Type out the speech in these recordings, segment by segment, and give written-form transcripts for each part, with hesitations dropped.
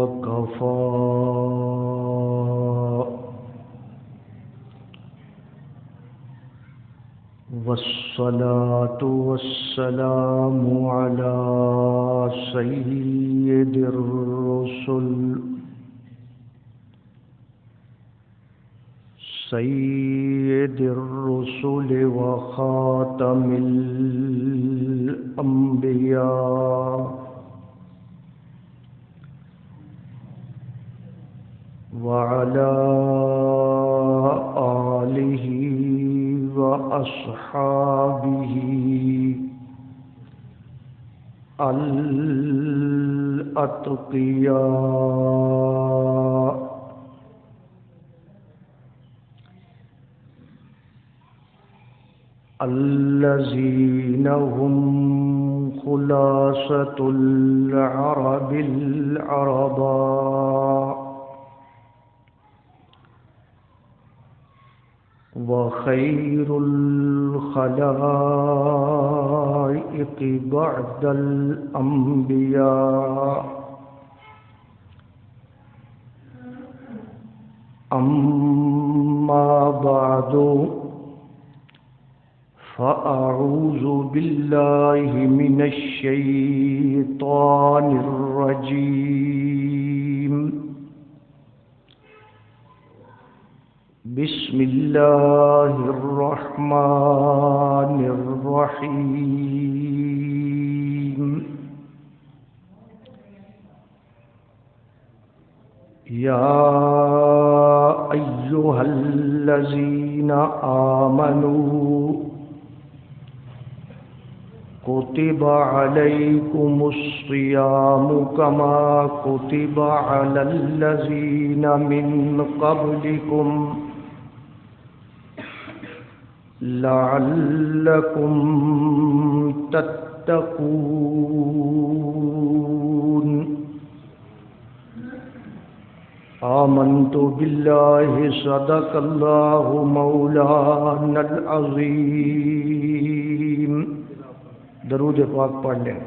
وكفى والصلاة والسلام على سيد الرسل وخاتم الأنبياء وعلى آله وأصحابه الأتقياء الذين هم خلاصة العرب العرباء وخير الخلائق بعد الأنبياء أما بعد فأعوذ بالله من الشيطان الرجيم بسم الله الرحمن الرحيم يا أيها الذين آمنوا كتب عليكم الصيام كما كتب على الذين من قبلكم لعلكم تتقون آمنت بالله صدق الله مولانا العظيم درود پاک پڑھ لیں۔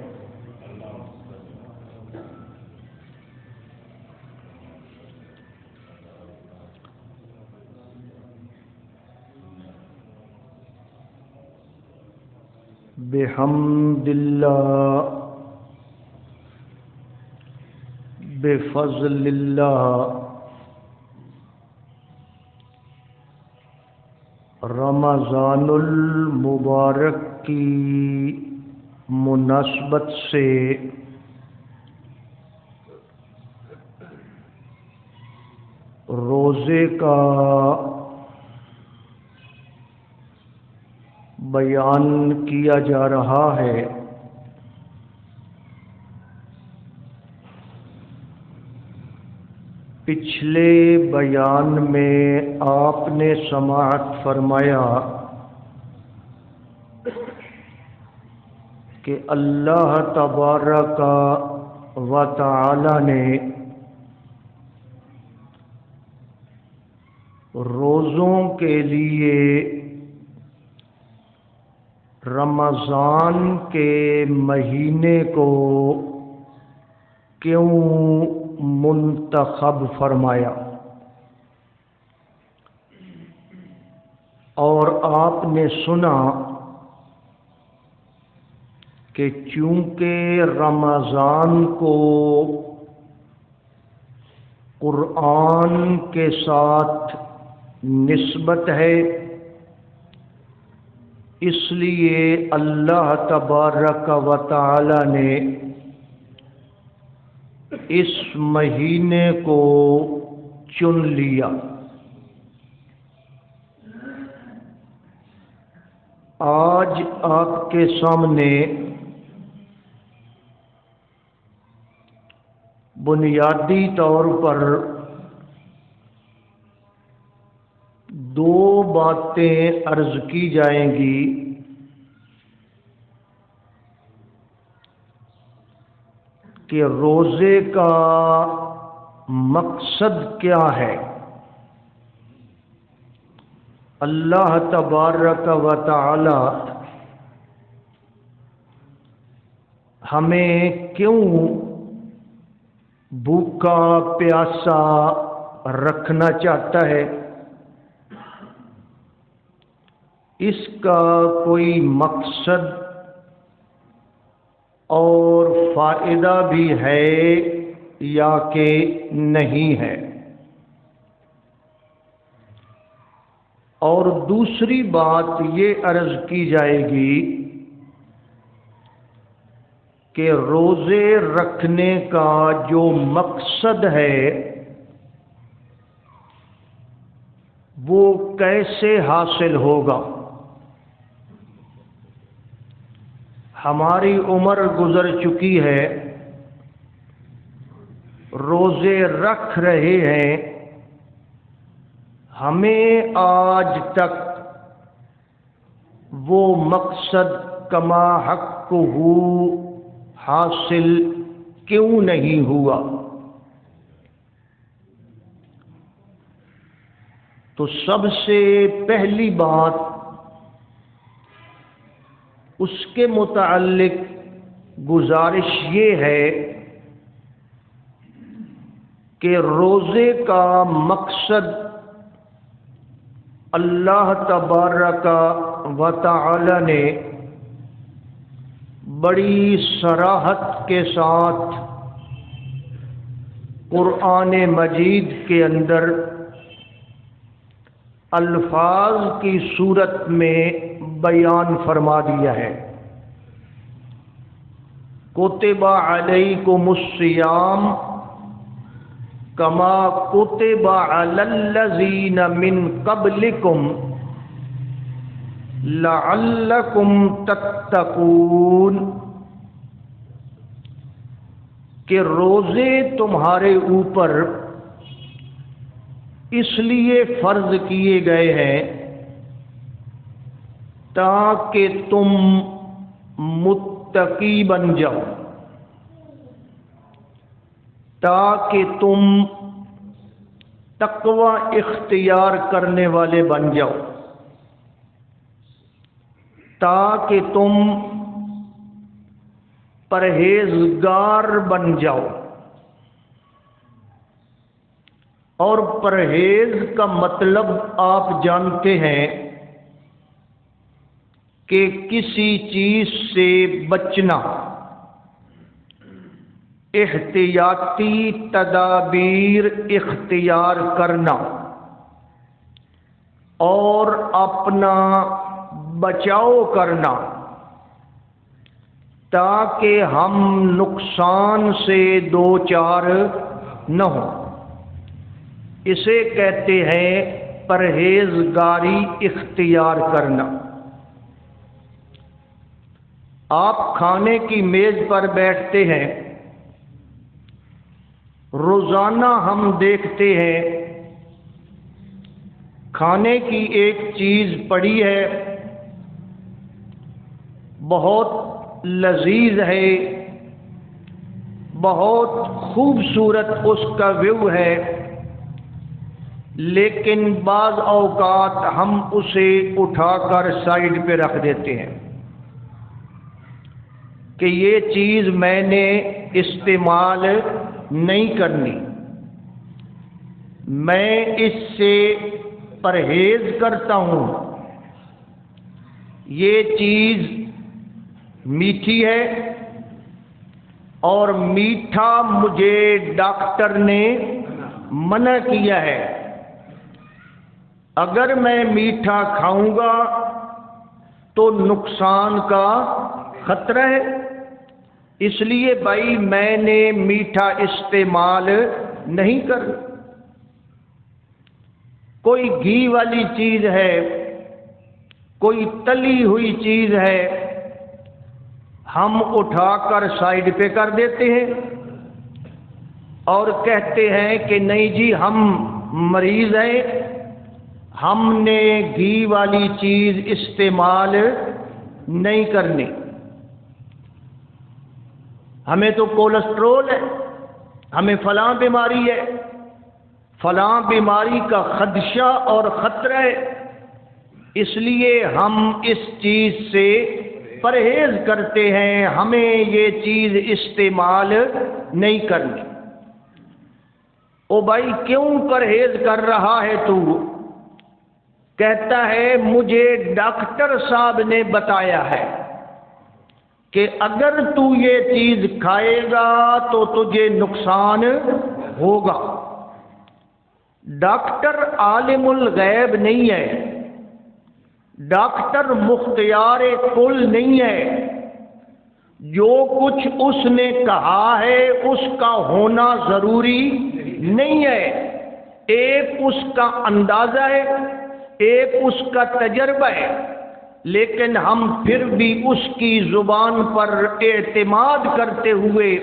بحمد اللہ بفضل اللہ رمضان المبارک کی مناسبت سے روزے کا بیان کیا جا رہا ہے۔ پچھلے بیان میں آپ نے سماعت فرمایا کہ اللہ تبارک و تعالی نے روزوں کے لیے رمضان کے مہینے کو کیوں منتخب فرمایا، اور آپ نے سنا کہ چونکہ رمضان کو قرآن کے ساتھ نسبت ہے، اس لیے اللہ تبارک و تعالی نے اس مہینے کو چن لیا۔ آج آپ کے سامنے بنیادی طور پر دو باتیں عرض کی جائیں گی۔ کہ روزے کا مقصد کیا ہے، اللہ تبارک و تعالی ہمیں کیوں بھوکا پیاسا رکھنا چاہتا ہے، اس کا کوئی مقصد اور فائدہ بھی ہے یا کہ نہیں ہے؟ اور دوسری بات یہ عرض کی جائے گی کہ روزے رکھنے کا جو مقصد ہے وہ کیسے حاصل ہوگا؟ ہماری عمر گزر چکی ہے، روزے رکھ رہے ہیں، ہمیں آج تک وہ مقصد کما حق حاصل کیوں نہیں ہوا؟ تو سب سے پہلی بات اس کے متعلق گزارش یہ ہے کہ روزے کا مقصد اللہ تبارک و تعالی نے بڑی صراحت کے ساتھ قرآن مجید کے اندر الفاظ کی صورت میں بیان فرما دیا ہے۔ کتب علیکم الصیام کما کتب علی الذین من قبلکم لعلکم تتقون، کہ روزے تمہارے اوپر اس لیے فرض کیے گئے ہیں تاکہ تم متقی بن جاؤ، تاکہ تم تقوی اختیار کرنے والے بن جاؤ، تاکہ تم پرہیزگار بن جاؤ۔ اور پرہیز کا مطلب آپ جانتے ہیں کہ کسی چیز سے بچنا، احتیاطی تدابیر اختیار کرنا اور اپنا بچاؤ کرنا تاکہ ہم نقصان سے دوچار نہ ہوں، اسے کہتے ہیں پرہیزگاری اختیار کرنا۔ آپ کھانے کی میز پر بیٹھتے ہیں، روزانہ ہم دیکھتے ہیں کھانے کی ایک چیز پڑی ہے، بہت لذیذ ہے، بہت خوبصورت اس کا ویو ہے، لیکن بعض اوقات ہم اسے اٹھا کر سائیڈ پہ رکھ دیتے ہیں کہ یہ چیز میں نے استعمال نہیں کرنی، میں اس سے پرہیز کرتا ہوں، یہ چیز میٹھی ہے اور میٹھا مجھے ڈاکٹر نے منع کیا ہے، اگر میں میٹھا کھاؤں گا تو نقصان کا خطرہ ہے، اس لیے بھائی میں نے میٹھا استعمال نہیں کرنا۔ کوئی گھی والی چیز ہے، کوئی تلی ہوئی چیز ہے، ہم اٹھا کر سائیڈ پہ کر دیتے ہیں اور کہتے ہیں کہ نہیں جی ہم مریض ہیں، ہم نے گھی والی چیز استعمال نہیں کرنی، ہمیں تو کولیسٹرول ہے، ہمیں فلاں بیماری ہے، فلاں بیماری کا خدشہ اور خطرہ ہے، اس لیے ہم اس چیز سے پرہیز کرتے ہیں، ہمیں یہ چیز استعمال نہیں کرنی۔ او بھائی کیوں پرہیز کر رہا ہے تو؟ کہتا ہے مجھے ڈاکٹر صاحب نے بتایا ہے کہ اگر تو یہ چیز کھائے گا تو تجھے نقصان ہوگا۔ ڈاکٹر عالم الغیب نہیں ہے، ڈاکٹر مختار کل نہیں ہے، جو کچھ اس نے کہا ہے اس کا ہونا ضروری نہیں ہے۔ ایک اس کا اندازہ ہے، ایک اس کا تجربہ ہے، لیکن ہم پھر بھی اس کی زبان پر اعتماد کرتے ہوئے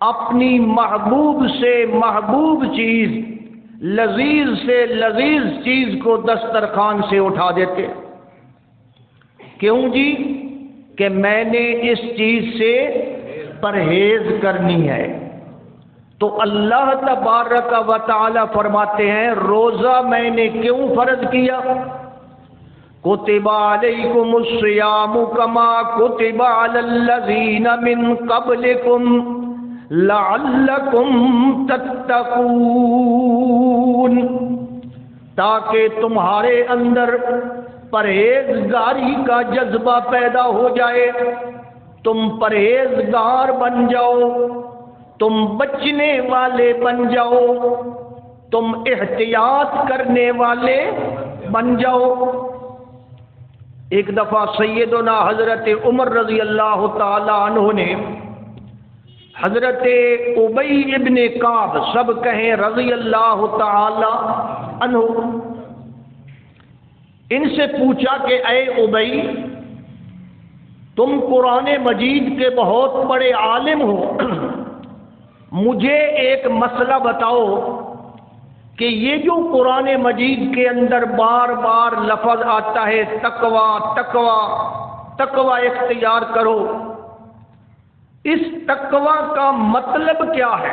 اپنی محبوب سے محبوب چیز، لذیذ سے لذیذ چیز کو دسترخوان سے اٹھا دیتے۔ کیوں جی؟ کہ میں نے اس چیز سے پرہیز کرنی ہے۔ تو اللہ تبارک و تعالی فرماتے ہیں روزہ میں نے کیوں فرض کیا؟ کتب علیکم الصیام کما کتب علی الذین من قبلکم لعلکم تتقون، تاکہ تمہارے اندر پرہیزگاری کا جذبہ پیدا ہو جائے، تم پرہیزگار بن جاؤ، تم بچنے والے بن جاؤ، تم احتیاط کرنے والے بن جاؤ۔ ایک دفعہ سیدنا حضرت عمر رضی اللہ تعالی عنہ نے حضرت ابی ابن کعب، سب کہیں رضی اللہ تعالی عنہ، ان سے پوچھا کہ اے ابی، تم قرآن مجید کے بہت بڑے عالم ہو، مجھے ایک مسئلہ بتاؤ کہ یہ جو قرآن مجید کے اندر بار بار لفظ آتا ہے تقوی تقوی تقوی اختیار کرو، اس تقوی کا مطلب کیا ہے؟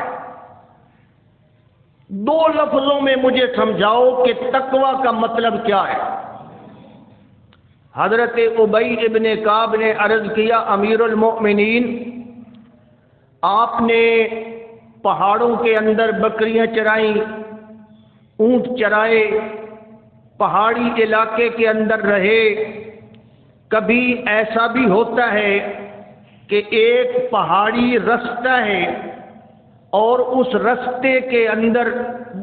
دو لفظوں میں مجھے سمجھاؤ کہ تقوی کا مطلب کیا ہے۔ حضرت ابی ابن کعب نے عرض کیا امیر المؤمنین، آپ نے پہاڑوں کے اندر بکریاں چرائیں، اونٹ چرائے، پہاڑی علاقے کے اندر رہے، کبھی ایسا بھی ہوتا ہے کہ ایک پہاڑی رستہ ہے اور اس رستے کے اندر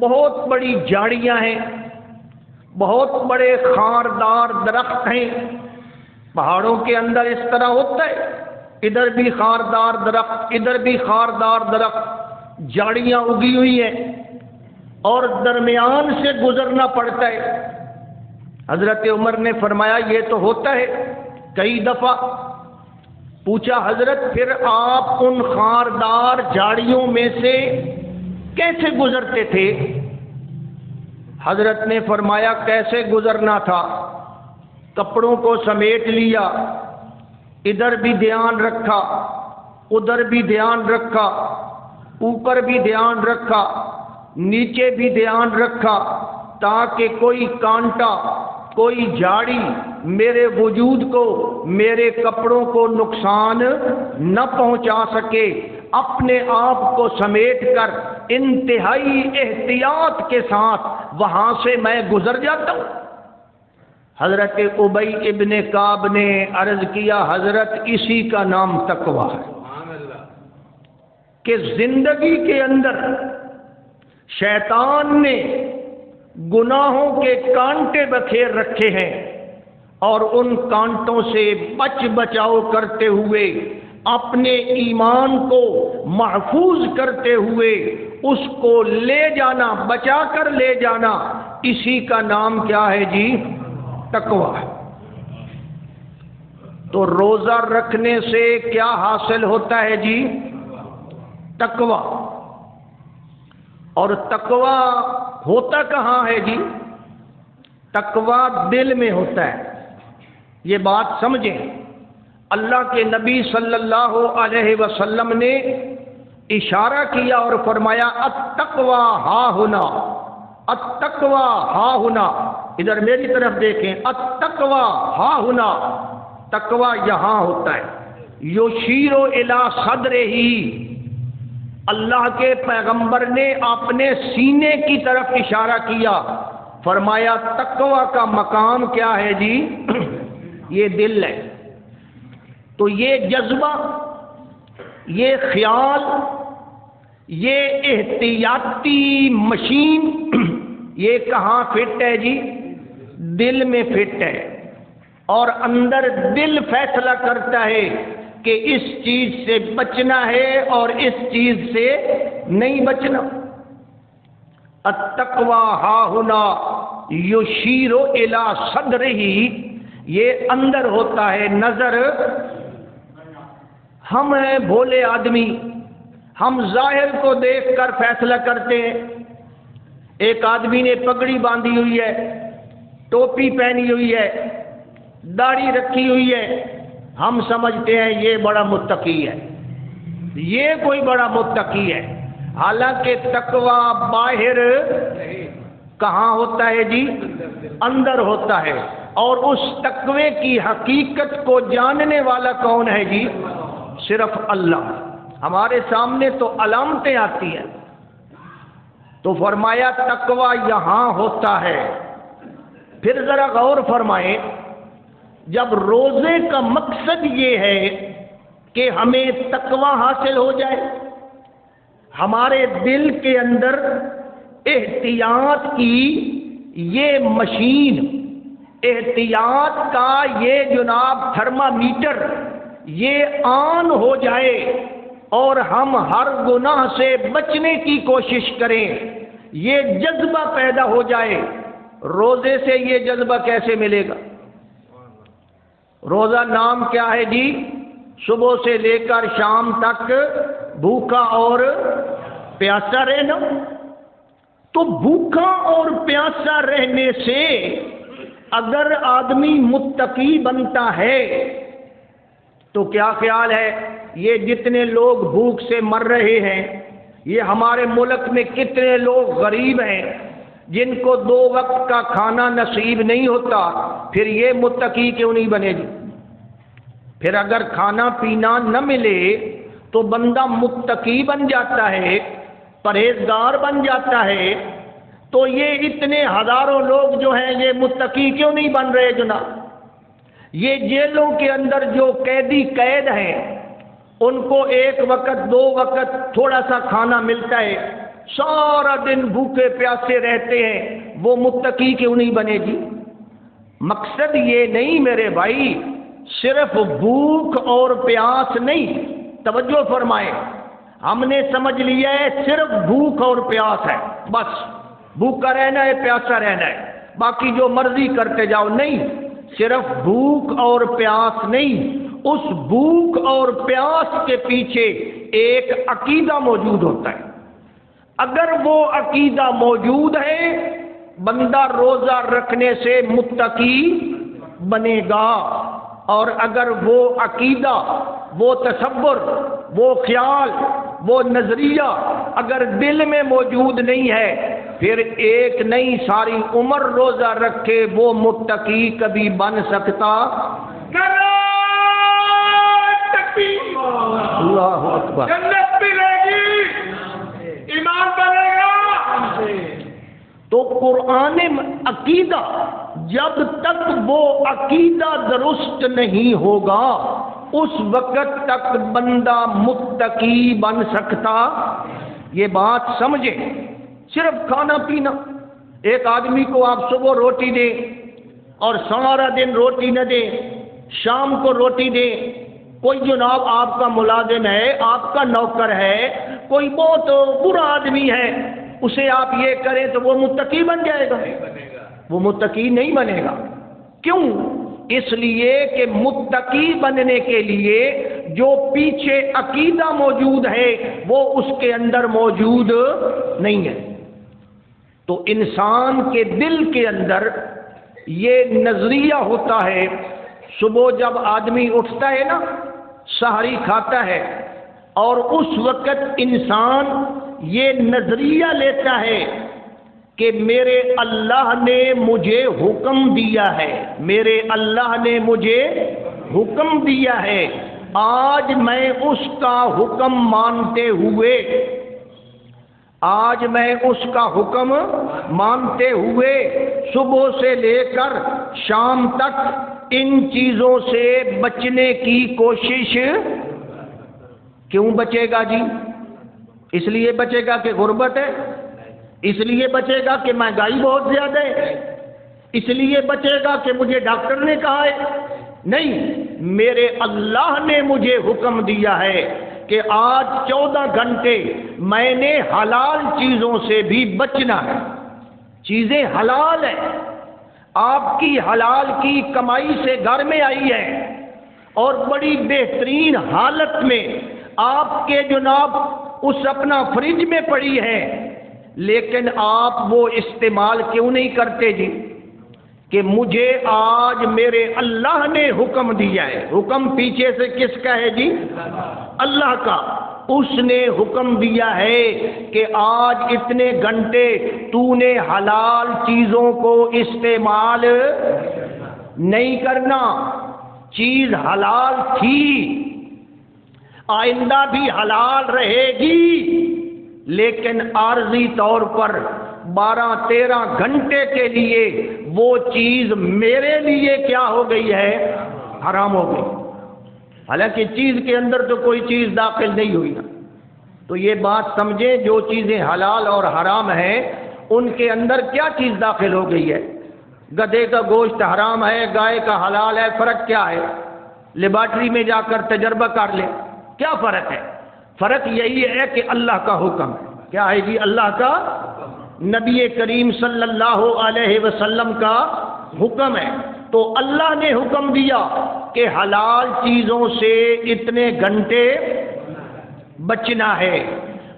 بہت بڑی جھاڑیاں ہیں، بہت بڑے خاردار درخت ہیں۔ پہاڑوں کے اندر اس طرح ہوتا ہے، ادھر بھی خاردار درخت، ادھر بھی خاردار درخت، جھاڑیاں اگی ہوئی ہیں اور درمیان سے گزرنا پڑتا ہے۔ حضرت عمر نے فرمایا یہ تو ہوتا ہے کئی دفعہ۔ پوچھا حضرت پھر آپ ان خاردار جھاڑیوں میں سے کیسے گزرتے تھے؟ حضرت نے فرمایا کیسے گزرنا تھا؟ کپڑوں کو سمیٹ لیا، ادھر بھی دھیان رکھا، ادھر بھی دھیان رکھا، اوپر بھی دھیان رکھا، نیچے بھی دھیان رکھا، تاکہ کوئی کانٹا، کوئی جھاڑی میرے وجود کو، میرے کپڑوں کو نقصان نہ پہنچا سکے۔ اپنے آپ کو سمیٹ کر انتہائی احتیاط کے ساتھ وہاں سے میں گزر جاتا ہوں۔ حضرت ابی ابن کعب نے عرض کیا حضرت اسی کا نام تقویٰ ہے کہ زندگی کے اندر شیطان نے گناہوں کے کانٹے بکھیر رکھے ہیں اور ان کانٹوں سے بچ بچاؤ کرتے ہوئے، اپنے ایمان کو محفوظ کرتے ہوئے اس کو لے جانا، بچا کر لے جانا، اسی کا نام کیا ہے جی؟ تقویٰ ہے۔ تو روزہ رکھنے سے کیا حاصل ہوتا ہے جی؟ تقویٰ۔ اور تقویٰ ہوتا کہاں ہے جی؟ تقویٰ دل میں ہوتا ہے۔ یہ بات سمجھیں، اللہ کے نبی صلی اللہ علیہ وسلم نے اشارہ کیا اور فرمایا التقویٰ ہا ہنا، التقویٰ ہا ہنا۔ ادھر میری طرف دیکھیں، التقویٰ ہا ہنا، تقویٰ یہاں ہوتا ہے۔ یشیر الی صدرہ، اللہ کے پیغمبر نے اپنے سینے کی طرف اشارہ کیا، فرمایا تقوی کا مقام کیا ہے جی؟ یہ دل ہے۔ تو یہ جذبہ، یہ خیال، یہ احتیاطی مشین، یہ کہاں فٹ ہے جی؟ دل میں فٹ ہے، اور اندر دل فیصلہ کرتا ہے کہ اس چیز سے بچنا ہے اور اس چیز سے نہیں بچنا۔ التقوی ہاہنا یشیر الی صدرہ، یہ اندر ہوتا ہے، نظر۔ ہم ہیں بھولے آدمی، ہم ظاہر کو دیکھ کر فیصلہ کرتے ہیں۔ ایک آدمی نے پگڑی باندھی ہوئی ہے، ٹوپی پہنی ہوئی ہے، داڑھی رکھی ہوئی ہے، ہم سمجھتے ہیں یہ بڑا متقی ہے، یہ کوئی بڑا متقی ہے۔ حالانکہ تقوی باہر کہاں ہوتا ہے جی؟ اندر ہوتا ہے۔ اور اس تقوی کی حقیقت کو جاننے والا کون ہے جی؟ صرف اللہ۔ ہمارے سامنے تو علامتیں آتی ہیں، تو فرمایا تقوی یہاں ہوتا ہے۔ پھر ذرا غور فرمائیں، جب روزے کا مقصد یہ ہے کہ ہمیں تقوی حاصل ہو جائے، ہمارے دل کے اندر احتیاط کی یہ مشین، احتیاط کا یہ جناب تھرمامیٹر یہ آن ہو جائے اور ہم ہر گناہ سے بچنے کی کوشش کریں، یہ جذبہ پیدا ہو جائے۔ روزے سے یہ جذبہ کیسے ملے گا؟ روزہ نام کیا ہے جی؟ صبح سے لے کر شام تک بھوکا اور پیاسا رہنا۔ تو بھوکا اور پیاسا رہنے سے اگر آدمی متقی بنتا ہے تو کیا خیال ہے، یہ جتنے لوگ بھوک سے مر رہے ہیں، یہ ہمارے ملک میں کتنے لوگ غریب ہیں جن کو 2 وقت کا کھانا نصیب نہیں ہوتا، پھر یہ متقی کیوں نہیں بنے گی؟ پھر اگر کھانا پینا نہ ملے تو بندہ متقی بن جاتا ہے، پرہیزگار بن جاتا ہے، تو یہ اتنے ہزاروں لوگ جو ہیں یہ متقی کیوں نہیں بن رہے جناب؟ یہ جیلوں کے اندر جو قیدی قید ہیں، ان کو 1 وقت 2 وقت تھوڑا سا کھانا ملتا ہے، سارا دن بھوکے پیاسے رہتے ہیں، وہ متقی کیوں نہیں بنے گی؟ مقصد یہ نہیں میرے بھائی، صرف بھوک اور پیاس نہیں، توجہ فرمائیں۔ ہم نے سمجھ لیا ہے صرف بھوک اور پیاس ہے، بس بھوکا رہنا ہے، پیاسا رہنا ہے، باقی جو مرضی کرتے جاؤ۔ نہیں، صرف بھوک اور پیاس نہیں، اس بھوک اور پیاس کے پیچھے ایک عقیدہ موجود ہوتا ہے۔ اگر وہ عقیدہ موجود ہے، بندہ روزہ رکھنے سے متقی بنے گا، اور اگر وہ عقیدہ، وہ تصور، وہ خیال، وہ نظریہ اگر دل میں موجود نہیں ہے، پھر ایک نہیں ساری عمر روزہ رکھے وہ متقی کبھی بن سکتا؟ اللہ اکبر۔ جنت ملے گی، ایمان بنے گا۔ تو قرآن عقیدہ، جب تک وہ عقیدہ درست نہیں ہوگا اس وقت تک بندہ متقی بن سکتا؟ یہ بات سمجھیں۔ صرف کھانا پینا، ایک آدمی کو آپ صبح روٹی دیں اور سارا دن روٹی نہ دیں، شام کو روٹی دیں، کوئی جناب آپ کا ملازم ہے، آپ کا نوکر ہے، کوئی بہت برا آدمی ہے، اسے آپ یہ کریں تو وہ متقی بن جائے گا؟ وہ متقی نہیں بنے گا۔ کیوں؟ اس لیے کہ متقی بننے کے لیے جو پیچھے عقیدہ موجود ہے وہ اس کے اندر موجود نہیں ہے۔ تو انسان کے دل کے اندر یہ نظریہ ہوتا ہے، صبح جب آدمی اٹھتا ہے نا، سحری کھاتا ہے، اور اس وقت انسان یہ نظریہ لیتا ہے کہ میرے اللہ نے مجھے حکم دیا ہے، میرے اللہ نے مجھے حکم دیا ہے، آج میں اس کا حکم مانتے ہوئے صبح سے لے کر شام تک ان چیزوں سے بچنے کی کوشش. کیوں بچے گا جی؟ اس لیے بچے گا کہ غربت ہے؟ اس لیے بچے گا کہ مہنگائی بہت زیادہ ہے؟ اس لیے بچے گا کہ مجھے ڈاکٹر نے کہا ہے؟ نہیں، میرے اللہ نے مجھے حکم دیا ہے کہ آج 14 گھنٹے میں نے حلال چیزوں سے بھی بچنا ہے. چیزیں حلال ہیں، آپ کی حلال کی کمائی سے گھر میں آئی ہے اور بڑی بہترین حالت میں آپ کے جناب اس اپنا فریج میں پڑی ہے، لیکن آپ وہ استعمال کیوں نہیں کرتے جی؟ کہ مجھے آج میرے اللہ نے حکم دیا ہے. حکم پیچھے سے کس کا ہے جی؟ اللہ کا. اس نے حکم دیا ہے کہ آج اتنے گھنٹے تو نے حلال چیزوں کو استعمال نہیں کرنا. چیز حلال تھی، آئندہ بھی حلال رہے گی، لیکن عارضی طور پر 12-13 گھنٹے کے لیے وہ چیز میرے لیے کیا ہو گئی ہے؟ حرام ہو گئی. حالانکہ چیز کے اندر تو کوئی چیز داخل نہیں ہوئی نا. تو یہ بات سمجھیں، جو چیزیں حلال اور حرام ہیں ان کے اندر کیا چیز داخل ہو گئی ہے. گدھے کا گوشت حرام ہے، گائے کا حلال ہے، فرق کیا ہے؟ لیبارٹری میں جا کر تجربہ کر لیں، کیا فرق ہے؟ فرق یہی ہے کہ اللہ کا حکم ہے. کیا ہے جی؟ اللہ کا، نبی کریم صلی اللہ علیہ وسلم کا حکم ہے. تو اللہ نے حکم دیا کہ حلال چیزوں سے اتنے گھنٹے بچنا ہے.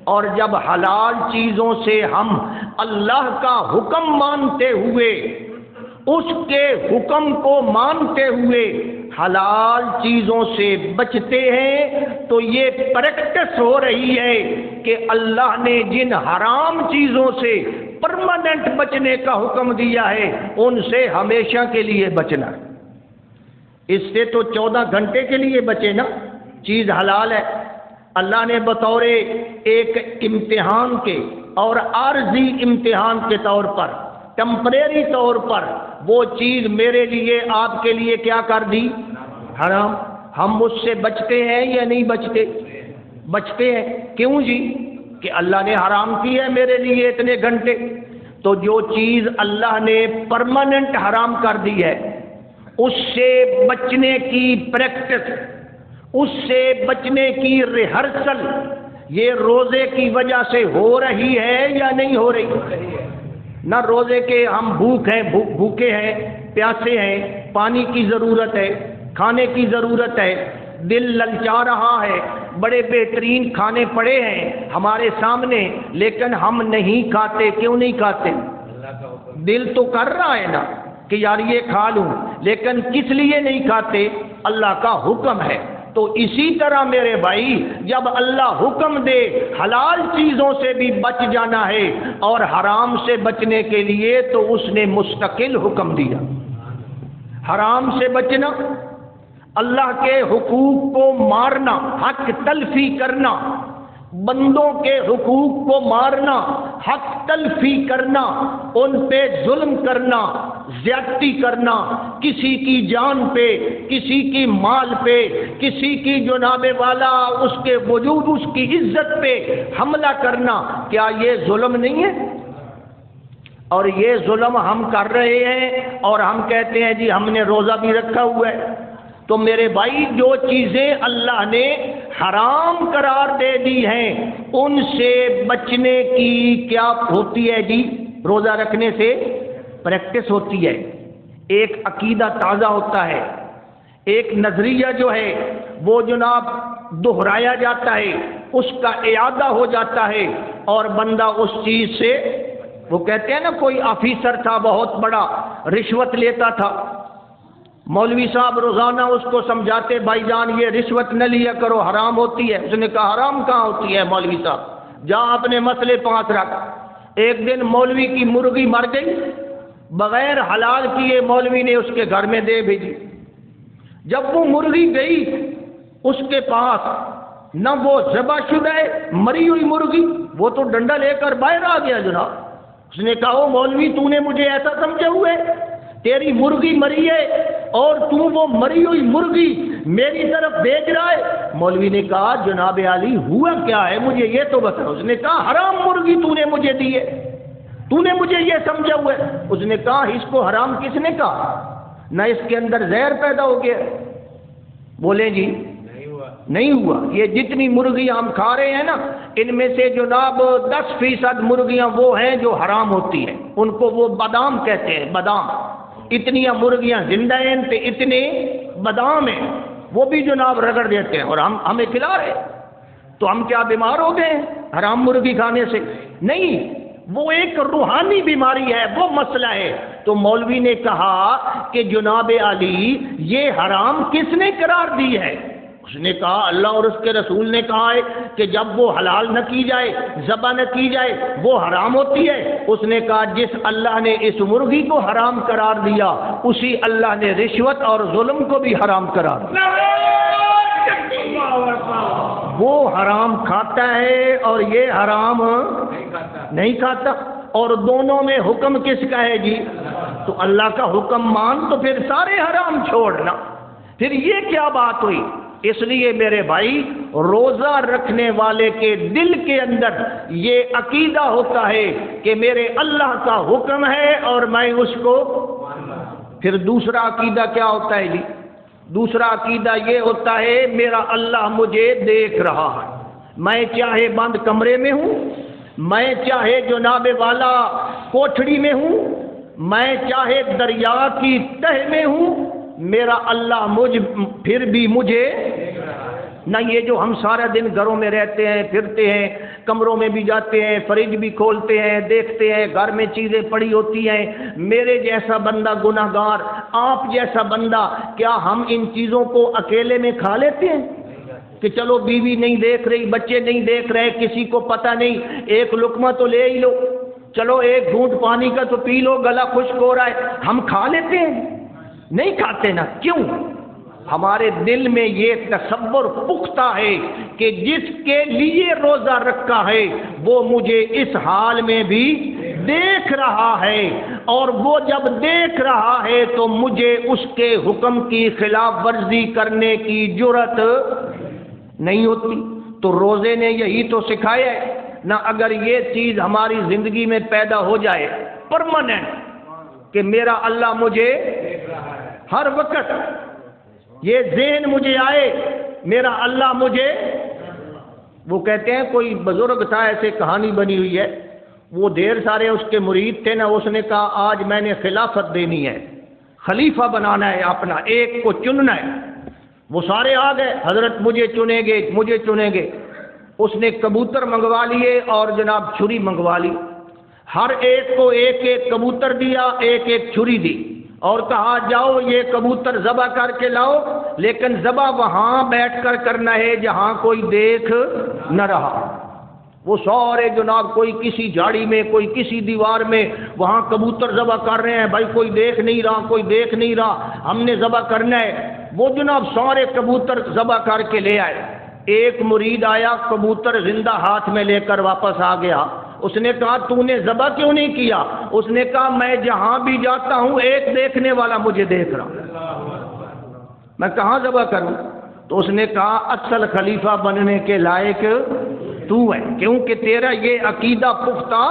اور جب حلال چیزوں سے ہم اللہ کا حکم مانتے ہوئے، اس کے حکم کو مانتے ہوئے حلال چیزوں سے بچتے ہیں، تو یہ پریکٹس ہو رہی ہے کہ اللہ نے جن حرام چیزوں سے پرماننٹ بچنے کا حکم دیا ہے ان سے ہمیشہ کے لیے بچنا ہے. اس سے تو 14 گھنٹے کے لیے بچے نا. چیز حلال ہے، اللہ نے بطور ایک امتحان کے اور عارضی امتحان کے طور پر، ٹمپریری طور پر وہ چیز میرے لیے آپ کے لیے کیا کر دی؟ حرام. ہم اس سے بچتے ہیں یا نہیں بچتے؟ بچتے ہیں. کیوں جی؟ کہ اللہ نے حرام کی ہے میرے لیے اتنے گھنٹے. تو جو چیز اللہ نے پرماننٹ حرام کر دی ہے اس سے بچنے کی پریکٹس، اس سے بچنے کی ریہرسل یہ روزے کی وجہ سے ہو رہی ہے یا نہیں ہو رہی؟ نہ روزے کے ہم بھوکے ہیں، پیاسے ہیں، پانی کی ضرورت ہے، کھانے کی ضرورت ہے، دل للچا رہا ہے، بڑے بہترین کھانے پڑے ہیں ہمارے سامنے، لیکن ہم نہیں کھاتے. کیوں نہیں کھاتے؟ دل تو کر رہا ہے نا کہ یار یہ کھا لوں، لیکن کس لیے نہیں کھاتے؟ اللہ کا حکم ہے. تو اسی طرح میرے بھائی، جب اللہ حکم دے حلال چیزوں سے بھی بچ جانا ہے اور حرام سے بچنے کے لیے، تو اس نے مستقل حکم دیا. حرام سے بچنا، اللہ کے حقوق کو مارنا، حق تلفی کرنا، بندوں کے حقوق کو مارنا، حق تلفی کرنا، ان پہ ظلم کرنا، زیادتی کرنا، کسی کی جان پہ، کسی کی مال پہ، کسی کی جناب والا اس کے وجود، اس کی عزت پہ حملہ کرنا، کیا یہ ظلم نہیں ہے؟ اور یہ ظلم ہم کر رہے ہیں اور ہم کہتے ہیں جی ہم نے روزہ بھی رکھا ہوا ہے. تو میرے بھائی، جو چیزیں اللہ نے حرام قرار دے دی ہیں ان سے بچنے کی کیا ہوتی ہے جی؟ روزہ رکھنے سے پریکٹس ہوتی ہے، ایک عقیدہ تازہ ہوتا ہے، ایک نظریہ جو ہے وہ جناب دہرایا جاتا ہے، اس کا اعادہ ہو جاتا ہے، اور بندہ اس چیز سے، وہ کہتے ہیں نا کوئی آفیسر تھا بہت بڑا، رشوت لیتا تھا، مولوی صاحب روزانہ اس کو سمجھاتے بھائی جان یہ رشوت نہ لیا کرو، حرام ہوتی ہے. اس نے کہا حرام کہاں ہوتی ہے مولوی صاحب، جا اپنے مسئلے پاس رکھ. ایک دن مولوی کی مرغی مر گئی، بغیر حلال کیے مولوی نے اس کے گھر میں دے بھیجی. جب وہ مرغی گئی اس کے پاس نہ وہ ذبح شدہ ہے مری ہوئی مرغی، وہ تو ڈنڈا لے کر باہر آ گیا جناب. اس نے کہا مولوی تو نے مجھے ایسا سمجھے ہوئے، تیری مرغی مری ہے اور تو وہ مری ہوئی مرغی میری طرف بھیج رہا ہے. مولوی نے کہا جناب عالی ہوا کیا ہے مجھے یہ تو بتا. اس نے کہا حرام مرغی تو نے مجھے دی ہے، تو نے مجھے یہ سمجھا ہوا ہے. اس نے کہا اس کو حرام کس نے کہا؟ نہ اس کے اندر زہر پیدا ہو گیا؟ بولیں جی نہیں ہوا. یہ جتنی مرغیاں ہم کھا رہے ہیں نا، ان میں سے جناب 10% مرغیاں وہ ہیں جو حرام ہوتی ہیں، ان کو وہ بادام کہتے ہیں، بادام. اتنی مرغیاں زندہ ہیں تو اتنے بادام ہیں، وہ بھی جناب رگڑ دیتے ہیں اور ہم ہمیں کھلا رہے. تو ہم کیا بیمار ہو گئے ہیں حرام مرغی کھانے سے؟ نہیں، وہ ایک روحانی بیماری ہے، وہ مسئلہ ہے. تو مولوی نے کہا کہ جناب علی یہ حرام کس نے قرار دی ہے؟ اس نے کہا اللہ اور اس کے رسول نے کہا ہے کہ جب وہ حلال نہ کی جائے، ذبح نہ کی جائے، وہ حرام ہوتی ہے. اس نے کہا جس اللہ نے اس مرغی کو حرام قرار دیا اسی اللہ نے رشوت اور ظلم کو بھی حرام قرار دیا. وہ حرام کھاتا ہے اور یہ حرام نہیں کھاتا. اور دونوں میں حکم کس کا ہے جی؟ تو اللہ کا حکم مان تو پھر سارے حرام چھوڑنا. پھر یہ کیا بات ہوئی؟ اس لیے میرے بھائی روزہ رکھنے والے کے دل کے اندر یہ عقیدہ ہوتا ہے کہ میرے اللہ کا حکم ہے اور میں اس کو. پھر دوسرا عقیدہ کیا ہوتا ہے جی؟ دوسرا عقیدہ یہ ہوتا ہے میرا اللہ مجھے دیکھ رہا ہے، میں چاہے بند کمرے میں ہوں، میں چاہے جناب والا کوٹھڑی میں ہوں، میں چاہے دریا کی تہ میں ہوں، میرا اللہ پھر بھی مجھے نہ. یہ جو ہم سارا دن گھروں میں رہتے ہیں، پھرتے ہیں، کمروں میں بھی جاتے ہیں، فریج بھی کھولتے ہیں، دیکھتے ہیں گھر میں چیزیں پڑی ہوتی ہیں، میرے جیسا بندہ گناہگار، آپ جیسا بندہ، کیا ہم ان چیزوں کو اکیلے میں کھا لیتے ہیں کہ چلو بیوی نہیں دیکھ رہی، بچے نہیں دیکھ رہے، کسی کو پتہ نہیں، ایک لقمہ تو لے ہی لو، چلو ایک گھونٹ پانی کا تو پی لو، گلا خشک ہو رہا ہے، ہم کھا لیتے ہیں؟ نہیں کھاتے نا. کیوں؟ ہمارے دل میں یہ تصور پختہ ہے کہ جس کے لیے روزہ رکھا ہے وہ مجھے اس حال میں بھی دیکھ رہا ہے، اور وہ جب دیکھ رہا ہے تو مجھے اس کے حکم کی خلاف ورزی کرنے کی جرأت نہیں ہوتی. تو روزے نے یہی تو سکھایا ہے نہ. اگر یہ چیز ہماری زندگی میں پیدا ہو جائے پرماننٹ کہ میرا اللہ مجھے ہر وقت، یہ ذہن مجھے آئے میرا اللہ مجھے. وہ کہتے ہیں کوئی بزرگ تھا، ایسے کہانی بنی ہوئی ہے، وہ ڈھیر سارے اس کے مرید تھے نا. اس نے کہا آج میں نے خلافت دینی ہے، خلیفہ بنانا ہے اپنا، ایک کو چننا ہے. وہ سارے آ گئے، حضرت مجھے چنیں گے مجھے چنیں گے. اس نے کبوتر منگوا لیے اور جناب چھری منگوا لی. ہر ایک کو ایک ایک کبوتر دیا، ایک ایک چھری دی اور کہا جاؤ یہ کبوتر ذبح کر کے لاؤ، لیکن ذبح وہاں بیٹھ کر کرنا ہے جہاں کوئی دیکھ نہ رہا. وہ سارے جناب کوئی کسی جھاڑی میں، کوئی کسی دیوار میں، وہاں کبوتر ذبح کر رہے ہیں. بھائی کوئی دیکھ نہیں رہا، کوئی دیکھ نہیں رہا، ہم نے ذبح کرنا ہے. وہ جناب سارے کبوتر ذبح کر کے لے آئے. ایک مرید آیا، کبوتر زندہ ہاتھ میں لے کر واپس آ گیا. اس نے کہا تو نے ذبح کیوں نہیں کیا؟ اس نے کہا میں جہاں بھی جاتا ہوں ایک دیکھنے والا مجھے دیکھ رہا، میں کہاں ذبح کروں؟ تو اس نے کہا اصل خلیفہ بننے کے لائق تو ہے، کیونکہ تیرا یہ عقیدہ پختہ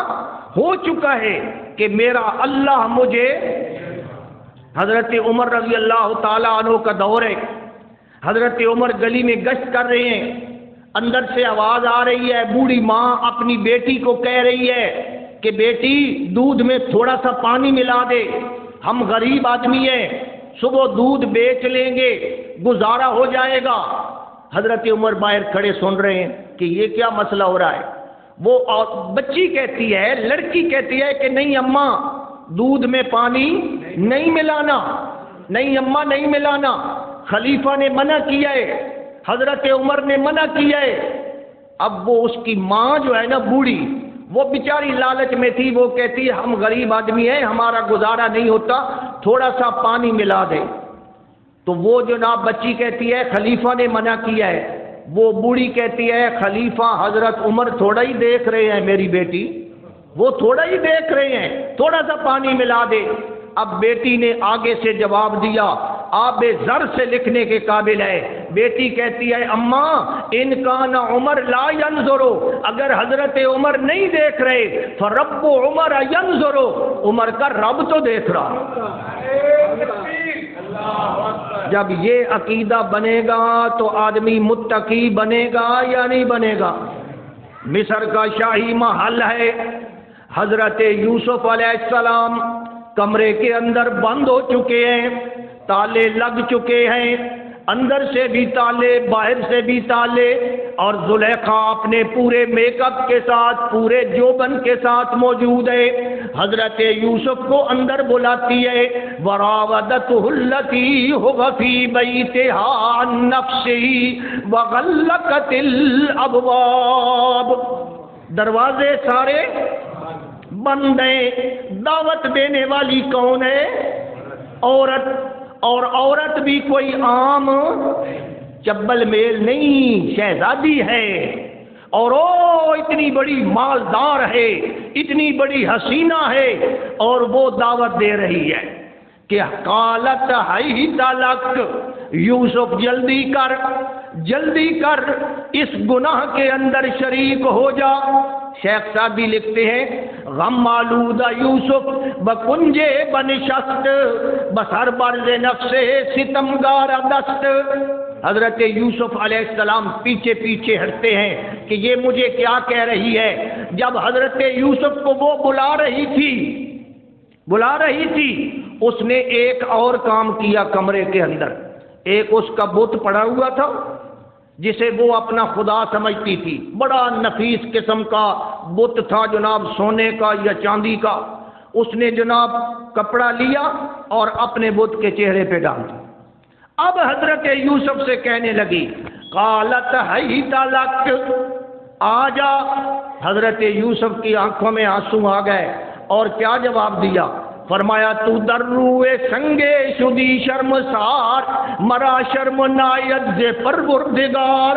ہو چکا ہے کہ میرا اللہ مجھے. حضرت عمر رضی اللہ تعالیٰ عنہ کا دور ہے. حضرت عمر گلی میں گشت کر رہے ہیں، اندر سے آواز آ رہی ہے، بوڑھی ماں اپنی بیٹی کو کہہ رہی ہے کہ بیٹی دودھ میں تھوڑا سا پانی ملا دے، ہم غریب آدمی ہیں، صبح دودھ بیچ لیں گے، گزارا ہو جائے گا. حضرت عمر باہر کھڑے سن رہے ہیں کہ یہ کیا مسئلہ ہو رہا ہے. وہ بچی کہتی ہے، لڑکی کہتی ہے کہ نہیں اماں دودھ میں پانی نہیں ملانا، نہیں اماں نہیں ملانا، خلیفہ نے منع کیا ہے، حضرت عمر نے منع کیا ہے. اب وہ اس کی ماں جو ہے نا بوڑھی، وہ بیچاری لالچ میں تھی، وہ کہتی ہے ہم غریب آدمی ہیں، ہمارا گزارا نہیں ہوتا، تھوڑا سا پانی ملا دے. تو وہ جناب بچی کہتی ہے خلیفہ نے منع کیا ہے، وہ بوڑھی کہتی ہے خلیفہ حضرت عمر تھوڑا ہی دیکھ رہے ہیں میری بیٹی، وہ تھوڑا ہی دیکھ رہے ہیں، تھوڑا سا پانی ملا دے۔ اب بیٹی نے آگے سے جواب دیا، آب زر سے لکھنے کے قابل ہے۔ بیٹی کہتی ہے اماں ان کان عمر لا ینظرو، اگر حضرت عمر نہیں دیکھ رہے فرب عمر ینظرو، عمر کا رب تو دیکھ رہا۔ جب یہ عقیدہ بنے گا تو آدمی متقی بنے گا یا نہیں بنے گا؟ مصر کا شاہی محل ہے، حضرت یوسف علیہ السلام کمرے کے اندر بند ہو چکے ہیں، تالے لگ چکے ہیں، اندر سے بھی تالے باہر سے بھی تالے، اور زلیخا اپنے پورے میک اپ کے ساتھ پورے جوبن کے ساتھ موجود ہے۔ حضرت یوسف کو اندر بلاتی ہے، وراودته التي هو في بيتها عن نفسه وغلقت الابواب، دروازے سارے بند ہیں۔ دعوت دینے والی کون ہے؟ عورت، اور عورت بھی کوئی عام چبل میل نہیں، شہزادی ہے، اور وہ اتنی بڑی مالدار ہے، اتنی بڑی حسینہ ہے، اور وہ دعوت دے رہی ہے کہ قالت حیت لک، یوسف جلدی کر جلدی کر، اس گناہ کے اندر شریک ہو جا۔ شیخ سعدی لکھتے ہیں غم آلودہ یوسف بکنجے بنشست بسر برز نفس ستمگار دست۔ حضرت یوسف علیہ السلام پیچھے پیچھے ہٹتے ہیں کہ یہ مجھے کیا کہہ رہی ہے۔ جب حضرت یوسف کو وہ بلا رہی تھی اس نے ایک اور کام کیا کمرے کے اندر۔ ایک اس کا بت پڑا ہوا تھا جسے وہ اپنا خدا سمجھتی تھی، بڑا نفیس قسم کا بت تھا جناب، سونے کا یا چاندی کا۔ اس نے جناب کپڑا لیا اور اپنے بت کے چہرے پہ ڈال دیا۔ اب حضرت یوسف سے کہنے لگی قالت حیت لک، آ جا۔ حضرت یوسف کی آنکھوں میں آنسو آ گئے، اور کیا جواب دیا؟ فرمایا تو در روئے سنگے شدی شرمسار، مرا شرم ناید ز پروردگار۔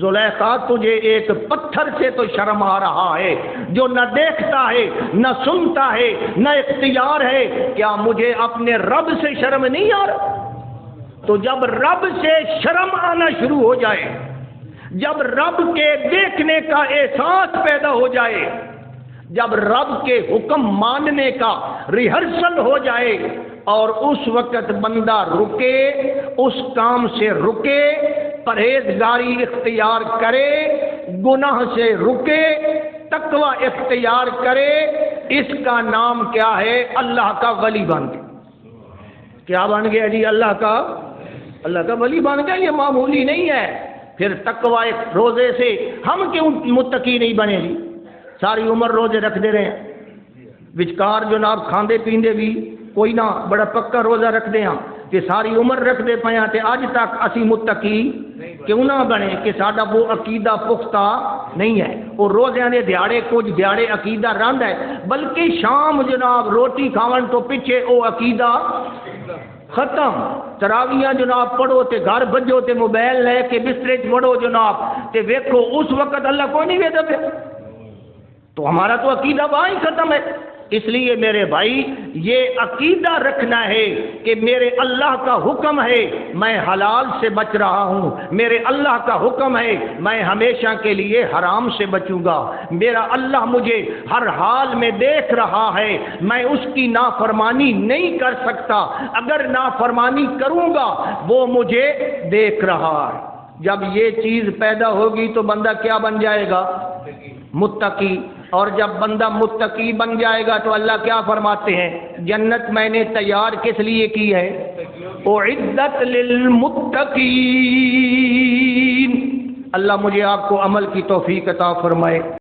زلیخا تجھے ایک پتھر سے تو شرم آ رہا ہے جو نہ دیکھتا ہے نہ سنتا ہے نہ اختیار ہے، کیا مجھے اپنے رب سے شرم نہیں آ رہا؟ تو جب رب سے شرم آنا شروع ہو جائے، جب رب کے دیکھنے کا احساس پیدا ہو جائے، جب رب کے حکم ماننے کا ریہرسل ہو جائے، اور اس وقت بندہ رکے، اس کام سے رکے، پرہیزگاری اختیار کرے، گناہ سے رکے، تقوی اختیار کرے، اس کا نام کیا ہے؟ اللہ کا ولی بن گیا۔ کیا بن گیا جی؟ اللہ کا ولی بن گیا۔ یہ معمولی نہیں ہے۔ پھر تقوی روزے سے ہم کیوں متقی نہیں بنے جی؟ ساری عمر روزے رکھتے رہے ہیں، وچکار جناب کھاندے پیندے بھی کوئی نہ بڑا پکا روزہ رکھتے ہیں کہ ساری عمر رکھتے پے ہیں تے اج تک اسی متقی کیوں نہ بنے کہ ساڈا وہ عقیدہ پختہ نہیں ہے۔ اور روزیاں دے دیہاڑے کچھ دیہاڑے عقیدہ رند ہے، بلکہ شام جناب روٹی کھاون تو پیچھے او عقیدہ ختم۔ تراویاں جناب پڑھو تے گھر بجو تے موبائل لے کے بسترے چ وڑو جناب تے ویکھو اس وقت اللہ کوئی نہیں ویدا پیا، تو ہمارا تو عقیدہ وہاں ہی ختم ہے۔ اس لیے میرے بھائی یہ عقیدہ رکھنا ہے کہ میرے اللہ کا حکم ہے میں حلال سے بچ رہا ہوں، میرے اللہ کا حکم ہے میں ہمیشہ کے لیے حرام سے بچوں گا، میرا اللہ مجھے ہر حال میں دیکھ رہا ہے، میں اس کی نافرمانی نہیں کر سکتا، اگر نافرمانی کروں گا وہ مجھے دیکھ رہا ہے۔ جب یہ چیز پیدا ہوگی تو بندہ کیا بن جائے گا؟ متقی۔ اور جب بندہ متقی بن جائے گا تو اللہ کیا فرماتے ہیں؟ جنت میں نے تیار کس لیے کی ہے؟ اعدت للمتقین۔ اللہ مجھے آپ کو عمل کی توفیق عطا فرمائے۔